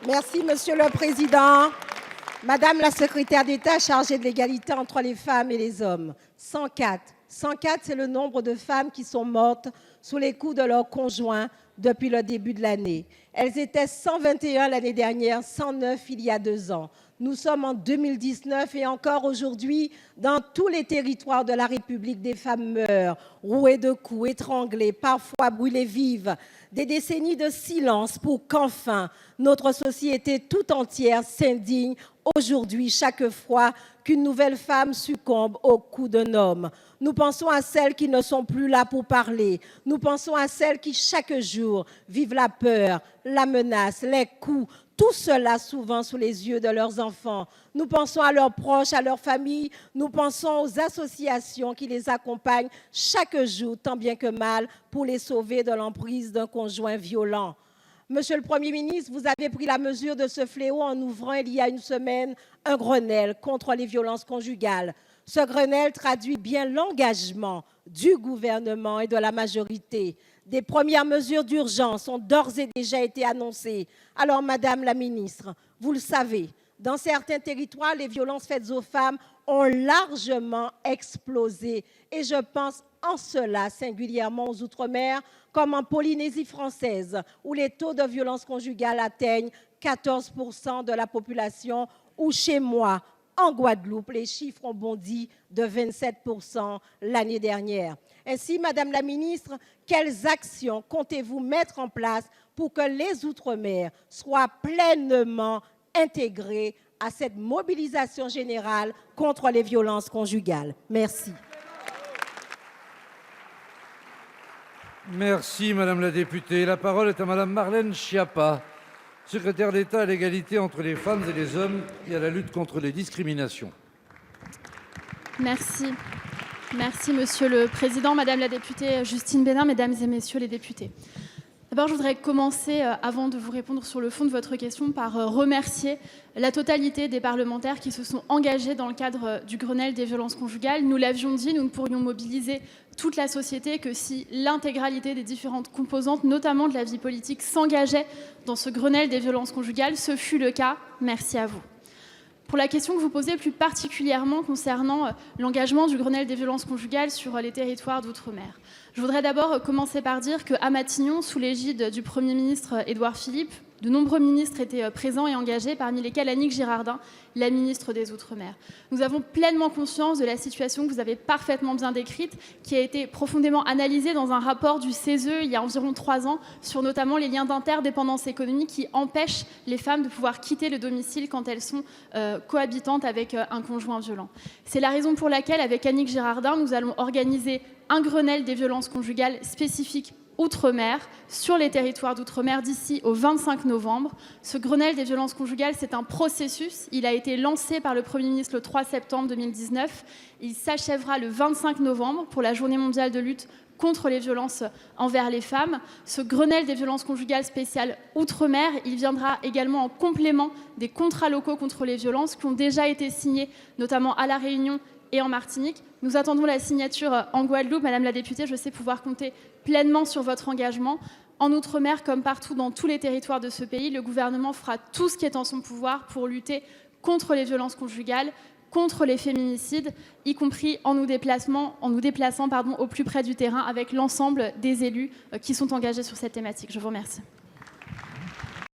Merci, Monsieur le Président. Madame la secrétaire d'État chargée de l'égalité entre les femmes et les hommes, 104. 104, c'est le nombre de femmes qui sont mortes sous les coups de leur conjoint depuis le début de l'année. Elles étaient 121 l'année dernière, 109 il y a 2 ans. Nous sommes en 2019 et encore aujourd'hui, dans tous les territoires de la République, des femmes meurent, rouées de coups, étranglées, parfois brûlées vives. Des décennies de silence pour qu'enfin notre société tout entière s'indigne aujourd'hui chaque fois qu'une nouvelle femme succombe aux coups d'un homme. Nous pensons à celles qui ne sont plus là pour parler. Nous pensons à celles qui chaque jour vivent la peur, la menace, les coups, tout cela souvent sous les yeux de leurs enfants. Nous pensons à leurs proches, à leurs familles. Nous pensons aux associations qui les accompagnent chaque jour, tant bien que mal, pour les sauver de l'emprise d'un conjoint violent. Monsieur le Premier ministre, vous avez pris la mesure de ce fléau en ouvrant il y a une semaine un Grenelle contre les violences conjugales. Ce Grenelle traduit bien l'engagement du gouvernement et de la majorité. Des premières mesures d'urgence ont d'ores et déjà été annoncées. Alors, Madame la ministre, vous le savez, dans certains territoires, les violences faites aux femmes ont largement explosé. Et je pense en cela singulièrement aux Outre-mer, comme en Polynésie française, où les taux de violence conjugale atteignent 14% de la population, ou chez moi, en Guadeloupe, les chiffres ont bondi de 27% l'année dernière. Ainsi, Madame la ministre, quelles actions comptez-vous mettre en place pour que les Outre-mer soient pleinement intégrés à cette mobilisation générale contre les violences conjugales? Merci. Merci, Madame la députée. La parole est à Madame Marlène Schiappa, secrétaire d'État à l'égalité entre les femmes et les hommes et à la lutte contre les discriminations. Merci. Merci, Monsieur le Président, Madame la députée Justine Bénin, Mesdames et Messieurs les députés. D'abord, je voudrais commencer, avant de vous répondre sur le fond de votre question, par remercier la totalité des parlementaires qui se sont engagés dans le cadre du Grenelle des violences conjugales. Nous l'avions dit, nous ne pourrions mobiliser toute la société que si l'intégralité des différentes composantes, notamment de la vie politique, s'engageait dans ce Grenelle des violences conjugales. Ce fut le cas. Merci à vous. Pour la question que vous posez plus particulièrement concernant l'engagement du Grenelle des violences conjugales sur les territoires d'outre-mer, je voudrais d'abord commencer par dire qu'à Matignon, sous l'égide du Premier ministre Édouard Philippe, de nombreux ministres étaient présents et engagés, parmi lesquels Annick Girardin, la ministre des Outre-mer. Nous avons pleinement conscience de la situation que vous avez parfaitement bien décrite, qui a été profondément analysée dans un rapport du CESE il y a environ 3 ans, sur notamment les liens d'interdépendance économique qui empêchent les femmes de pouvoir quitter le domicile quand elles sont cohabitantes avec un conjoint violent. C'est la raison pour laquelle, avec Annick Girardin, nous allons organiser un Grenelle des violences conjugales spécifique Outre-mer, sur les territoires d'Outre-mer d'ici au 25 novembre. Ce Grenelle des violences conjugales, c'est un processus. Il a été lancé par le Premier ministre le 3 septembre 2019. Il s'achèvera le 25 novembre pour la Journée mondiale de lutte contre les violences envers les femmes. Ce Grenelle des violences conjugales spécial Outre-mer, il viendra également en complément des contrats locaux contre les violences qui ont déjà été signés, notamment à La Réunion et en Martinique. Nous attendons la signature en Guadeloupe. Madame la députée, je sais pouvoir compter pleinement sur votre engagement. En Outre-mer, comme partout dans tous les territoires de ce pays, le gouvernement fera tout ce qui est en son pouvoir pour lutter contre les violences conjugales, contre les féminicides, y compris en nous déplaçant au plus près du terrain avec l'ensemble des élus qui sont engagés sur cette thématique. Je vous remercie.